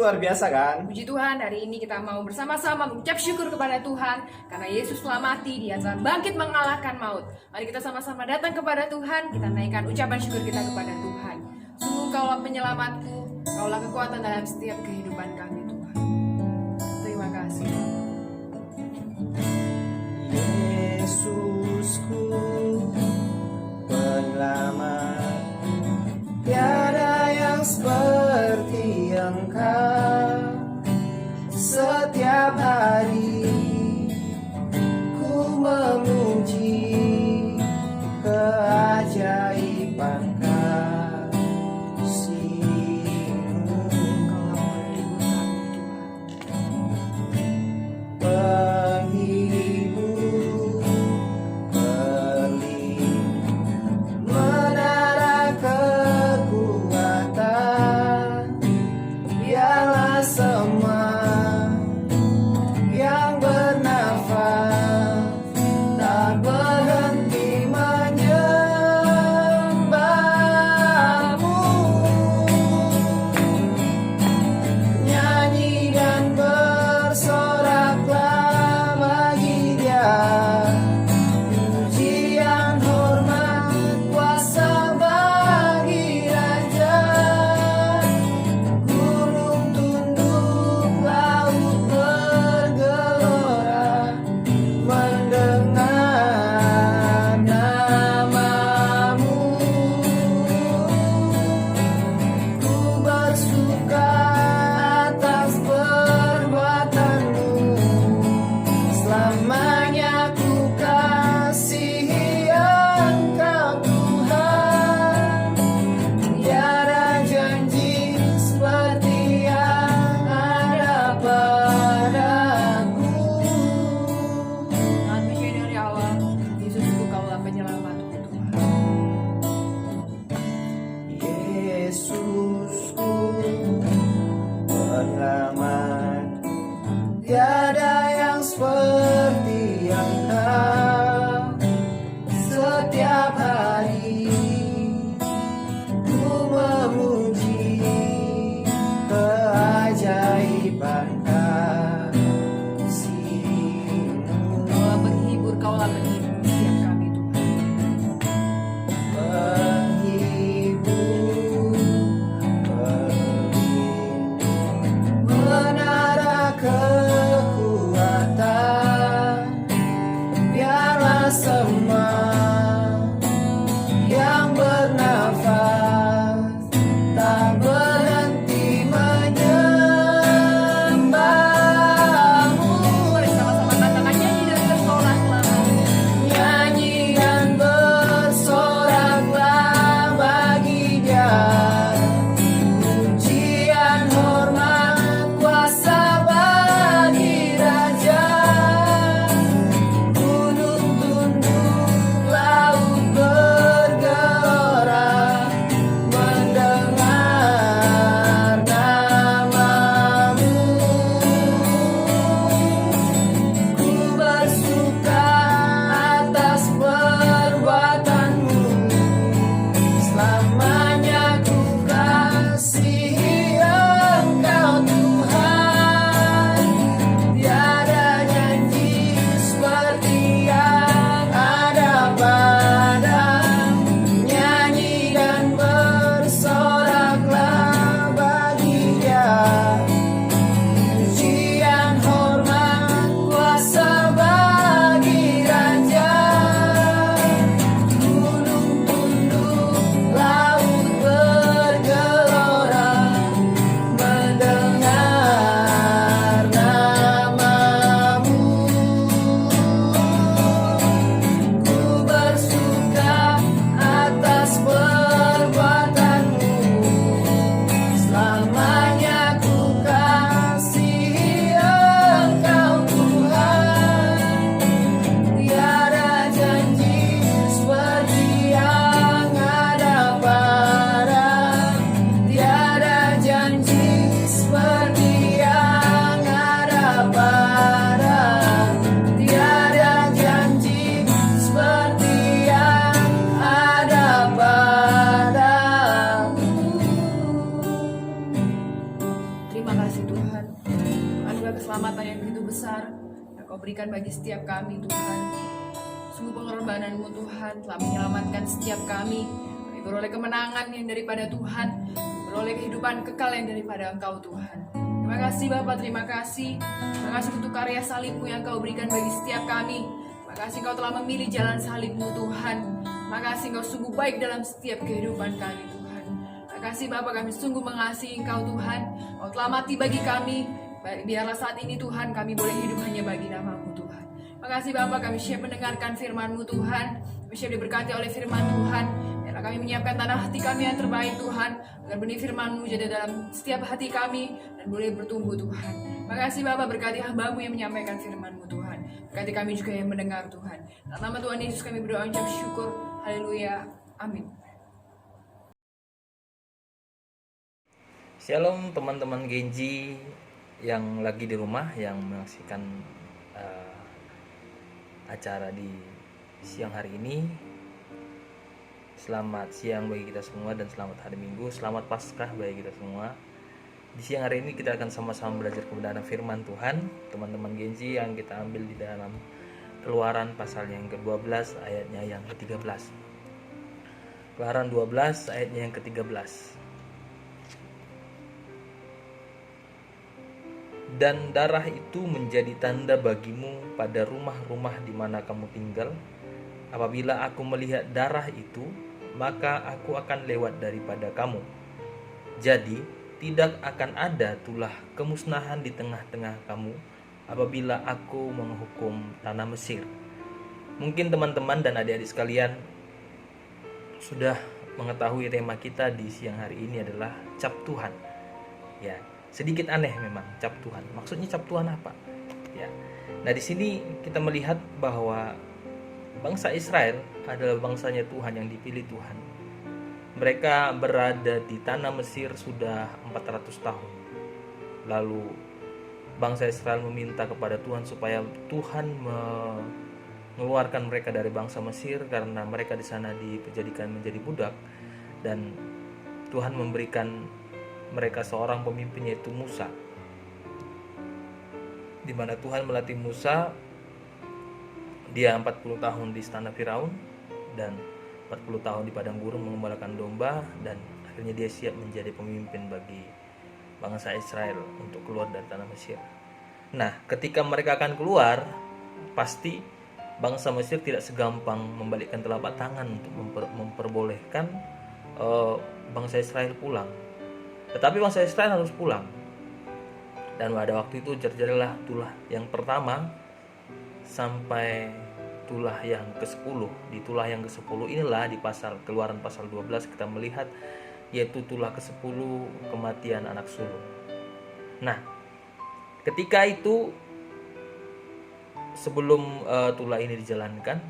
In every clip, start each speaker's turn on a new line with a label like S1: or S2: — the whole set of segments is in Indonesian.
S1: luar biasa kan?
S2: Puji Tuhan, hari ini kita mau bersama-sama mengucap syukur kepada Tuhan karena Yesus telah mati, Dia telah bangkit mengalahkan maut. Mari kita sama-sama datang kepada Tuhan, kita naikkan ucapan syukur kita kepada Tuhan. Sungguh Kaulah penyelamatku, Kaulah kekuatan dalam setiap kehidupan kami Tuhan. Terima kasih.
S1: Yesusku, penyelamat, tiada yang seperti Engkau. Setiap hari ku memuji keajaiban kasih-Mu. Penghibur, pelindung, menara kekuatan, biarlah semua yang bernafas tak berhenti menyembah-Mu. Nyanyi dan bersoraklah bagi Dia, pujian, hormat, kuasa bagi Raja. Gunung tunduk, laut bergelora, mendengar nama-Mu. Ku bersuka atas perbuatan-Mu, selamanya ku kasihi Engkau Tuhan. Tiada janji seperti yang ada padaku.
S2: Tuhan puji dari awal, Yesusku Kaulah penyelamatku Tuhan.
S1: Yesusku, penyelamat, tiada yang seperti Engkau. Setiap hari ku memuji keajaiban kasih-Mu.
S2: Kaulah penghibur, Kaulah penghibur setiap kami Tuhan.
S1: Penghibur, pelindung, menara kekuatan, biarlah semua yang bernafas tak berhenti menyembah.
S2: Tuhan. Anugerah keselamatan yang begitu besar yang Kau berikan bagi setiap kami Tuhan. Sungguh pengorbanan-Mu Tuhan telah menyelamatkan setiap kami. Kami beroleh kemenangan yang daripada Tuhan, beroleh kehidupan kekal yang daripada Engkau Tuhan. Terima kasih Bapa, terima kasih. Terima kasih untuk karya salib-Mu yang Kau berikan bagi setiap kami. Terima kasih Kau telah memilih jalan salib-Mu Tuhan. Terima kasih Kau sungguh baik dalam setiap kehidupan kami Tuhan. Terima kasih Bapa, kami sungguh mengasihi Engkau Tuhan. Kau telah mati bagi kami. Biarlah saat ini Tuhan kami boleh hidup hanya bagi nama-Mu Tuhan. Terima kasih Bapa, kami siap mendengarkan firman-Mu Tuhan. Kami siap diberkati oleh firman Tuhan. Biarlah kami menyiapkan tanah hati kami yang terbaik Tuhan, agar benih firman-Mu jadi dalam setiap hati kami dan boleh bertumbuh Tuhan. Terima kasih Bapa, berkati hamba-Mu yang menyampaikan firman-Mu Tuhan. Berkati kami juga yang mendengar Tuhan. Dalam nama Tuhan Yesus kami berdoa ucap syukur. Haleluya. Amin.
S3: Shalom teman-teman Genji yang lagi di rumah, yang menyaksikan acara di siang hari ini. Selamat siang bagi kita semua dan selamat hari Minggu, selamat Paskah bagi kita semua. Di siang hari ini kita akan sama-sama belajar kebenaran firman Tuhan, teman-teman Genji, yang kita ambil di dalam Keluaran pasal yang ke-12 ayatnya yang ke-13. Keluaran 12 ayatnya yang ke-13. Dan darah itu menjadi tanda bagimu pada rumah-rumah di mana kamu tinggal. Apabila aku melihat darah itu, maka aku akan lewat daripada kamu. Jadi tidak akan ada tulah kemusnahan di tengah-tengah kamu apabila aku menghukum tanah Mesir. Mungkin teman-teman dan adik-adik sekalian sudah mengetahui tema kita di siang hari ini adalah cap Tuhan. Ya, sedikit aneh memang cap Tuhan. Maksudnya cap Tuhan apa? Ya. Nah, di sini kita melihat bahwa bangsa Israel adalah bangsanya Tuhan yang dipilih Tuhan. Mereka berada di tanah Mesir sudah 400 tahun. Lalu bangsa Israel meminta kepada Tuhan supaya Tuhan mengeluarkan mereka dari bangsa Mesir karena mereka di sana dijadikan menjadi budak, dan Tuhan memberikan mereka seorang pemimpin yaitu Musa. Di mana Tuhan melatih Musa, dia 40 tahun di istana Firaun dan 40 tahun di padang gurun mengembalakan domba, dan akhirnya dia siap menjadi pemimpin bagi bangsa Israel untuk keluar dari tanah Mesir. Nah, ketika mereka akan keluar, pasti bangsa Mesir tidak segampang membalikkan telapak tangan untuk memperbolehkan bangsa Israel pulang. Tetapi bangsa Israel harus pulang. Dan pada waktu itu terjadilah tulah yang pertama sampai tulah yang ke-10. Di tulah yang ke-10 inilah di Keluaran pasal 12 kita melihat yaitu tulah ke-10 kematian anak sulung. Nah, ketika itu sebelum tulah ini dijalankan,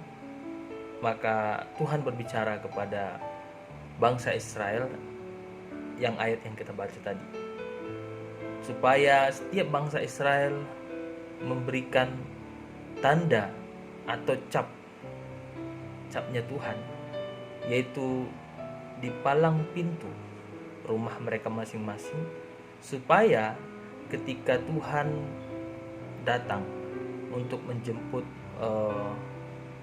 S3: maka Tuhan berbicara kepada bangsa Israel yang ayat yang kita baca tadi, supaya setiap bangsa Israel memberikan tanda atau capnya Tuhan, yaitu di palang pintu rumah mereka masing-masing, supaya ketika Tuhan datang untuk menjemput,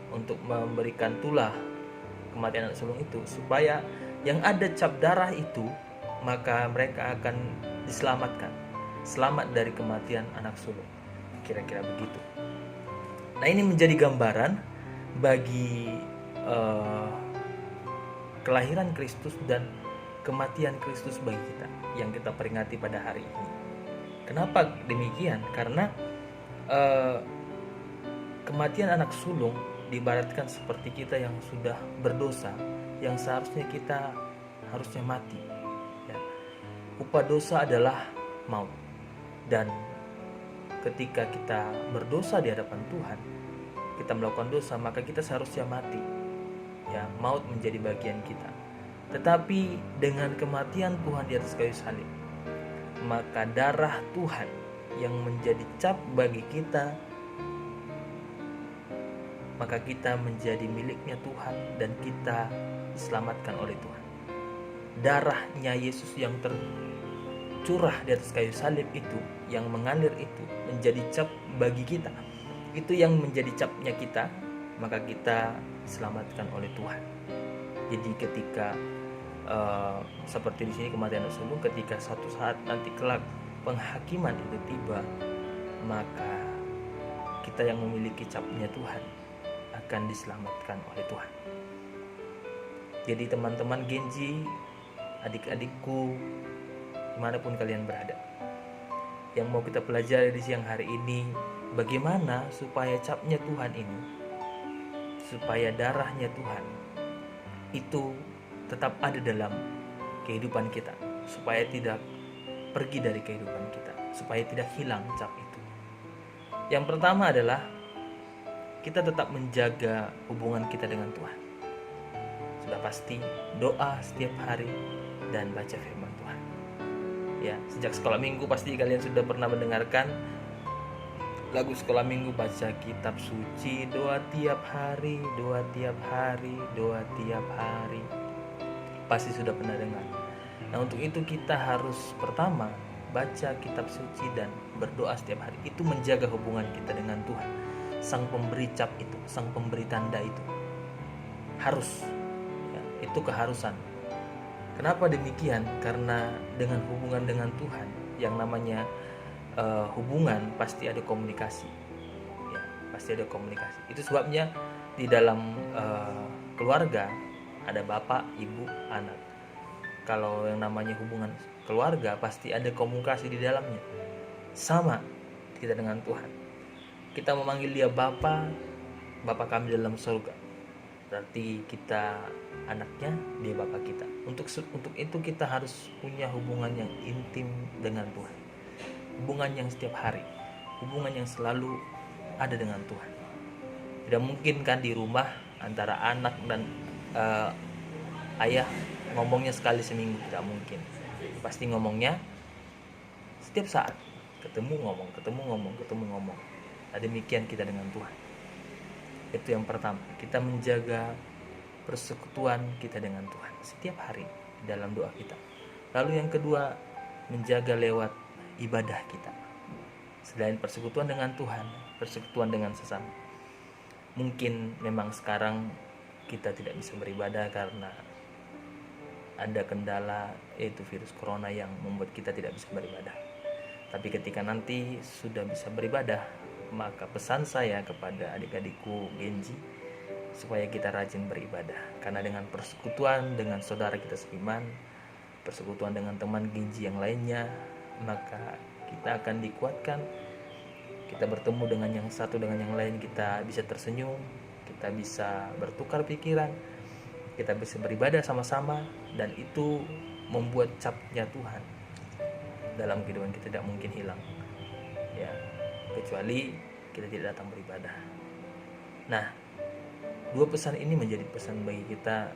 S3: untuk memberikan tulah kematian anak sulung itu, supaya yang ada cap darah itu, maka mereka akan diselamatkan, selamat dari kematian anak sulung. Kira-kira begitu. Nah, ini menjadi gambaran bagi kelahiran Kristus dan kematian Kristus bagi kita yang kita peringati pada hari ini. Kenapa demikian? Karena kematian anak sulung diibaratkan seperti kita yang sudah berdosa, yang seharusnya kita harusnya mati. Ya. Upah dosa adalah maut, dan ketika kita berdosa di hadapan Tuhan, kita melakukan dosa, maka kita seharusnya mati. Ya, maut menjadi bagian kita. Tetapi dengan kematian Tuhan di atas kayu salib, maka darah Tuhan yang menjadi cap bagi kita, maka kita menjadi miliknya Tuhan dan kita diselamatkan oleh Tuhan. Darahnya Yesus yang curah di atas kayu salib itu, yang mengalir itu menjadi cap bagi kita. Itu yang menjadi capnya kita, maka kita diselamatkan oleh Tuhan. Jadi ketika seperti di sini kematian tersebut, ketika suatu saat nanti kelak penghakiman itu tiba, maka kita yang memiliki capnya Tuhan akan diselamatkan oleh Tuhan. Jadi teman-teman Genji, adik-adikku, dimanapun kalian berada, yang mau kita pelajari di siang hari ini, bagaimana supaya capnya Tuhan ini, supaya darahnya Tuhan itu tetap ada dalam kehidupan kita, supaya tidak pergi dari kehidupan kita, supaya tidak hilang cap itu. Yang pertama adalah kita tetap menjaga hubungan kita dengan Tuhan. Sudah pasti doa setiap hari dan baca firman Tuhan. Ya, sejak sekolah minggu pasti kalian sudah pernah mendengarkan lagu sekolah minggu, baca kitab suci, doa tiap hari, doa tiap hari, doa tiap hari. Pasti sudah pernah dengar. Nah, untuk itu kita harus pertama baca kitab suci dan berdoa setiap hari. Itu menjaga hubungan kita dengan Tuhan, sang pemberi cap itu, sang pemberi tanda itu. Harus, ya, itu keharusan. Kenapa demikian? Karena dengan hubungan dengan Tuhan, yang namanya hubungan pasti ada komunikasi, ya, pasti ada komunikasi. Itu sebabnya di dalam keluarga ada bapak, ibu, anak. Kalau yang namanya hubungan keluarga pasti ada komunikasi di dalamnya. Sama kita dengan Tuhan. Kita memanggil dia Bapa, Bapa kami dalam surga. Berarti kita anaknya, dia Bapa kita. Untuk itu kita harus punya hubungan yang intim dengan Tuhan. Hubungan yang setiap hari, hubungan yang selalu ada dengan Tuhan. Tidak mungkin kan di rumah antara anak dan ayah ngomongnya sekali seminggu, tidak mungkin. Pasti ngomongnya setiap saat, ketemu ngomong. Nah, demikian kita dengan Tuhan. Itu yang pertama, kita menjaga persekutuan kita dengan Tuhan setiap hari dalam doa kita. Lalu yang kedua, menjaga lewat ibadah kita. Selain persekutuan dengan Tuhan, persekutuan dengan sesama. Mungkin memang sekarang kita tidak bisa beribadah karena ada kendala, yaitu virus corona yang membuat kita tidak bisa beribadah. Tapi ketika nanti sudah bisa beribadah, maka pesan saya kepada adik-adikku Genji, supaya kita rajin beribadah. Karena dengan persekutuan dengan saudara kita seiman, persekutuan dengan teman Genji yang lainnya, maka kita akan dikuatkan. Kita bertemu dengan yang satu dengan yang lain, kita bisa tersenyum, kita bisa bertukar pikiran, kita bisa beribadah sama-sama, dan itu membuat capnya Tuhan dalam kehidupan kita tidak mungkin hilang, ya, kecuali kita tidak datang beribadah. Nah, dua pesan ini menjadi pesan bagi kita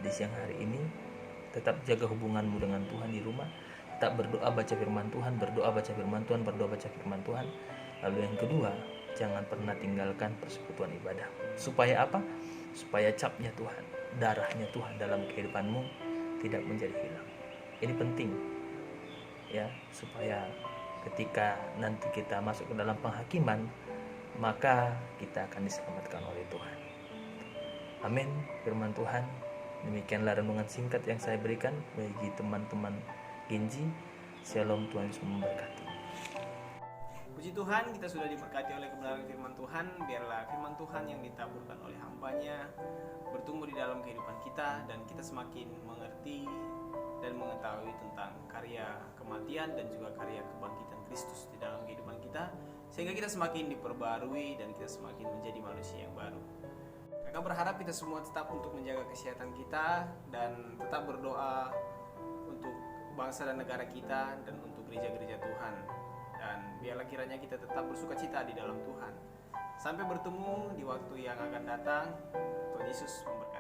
S3: di siang hari ini. Tetap jaga hubunganmu dengan Tuhan di rumah, tetap berdoa baca firman Tuhan, berdoa baca firman Tuhan, berdoa baca firman Tuhan. Lalu yang kedua, jangan pernah tinggalkan persekutuan ibadah. Supaya apa? Supaya capnya Tuhan, darahnya Tuhan dalam kehidupanmu tidak menjadi hilang. Ini penting, ya, supaya ketika nanti kita masuk ke dalam penghakiman, maka kita akan diselamatkan oleh Tuhan. Amin. Firman Tuhan, demikianlah renungan singkat yang saya berikan bagi teman-teman Genji. Shalom, Tuhan Yesus memberkati.
S4: Puji Tuhan, kita sudah diberkati oleh kebenaran firman Tuhan. Biarlah firman Tuhan yang ditaburkan oleh hamba-Nya bertumbuh di dalam kehidupan kita, dan kita semakin mengerti dan mengetahui tentang karya kematian dan juga karya kebangkitan Kristus di dalam kehidupan kita, sehingga kita semakin diperbarui dan kita semakin menjadi manusia yang baru. Kakak berharap kita semua tetap untuk menjaga kesehatan kita dan tetap berdoa untuk bangsa dan negara kita dan untuk gereja-gereja Tuhan. Dan biarlah kiranya kita tetap bersukacita di dalam Tuhan. Sampai bertemu di waktu yang akan datang. Tuhan Yesus memberkati.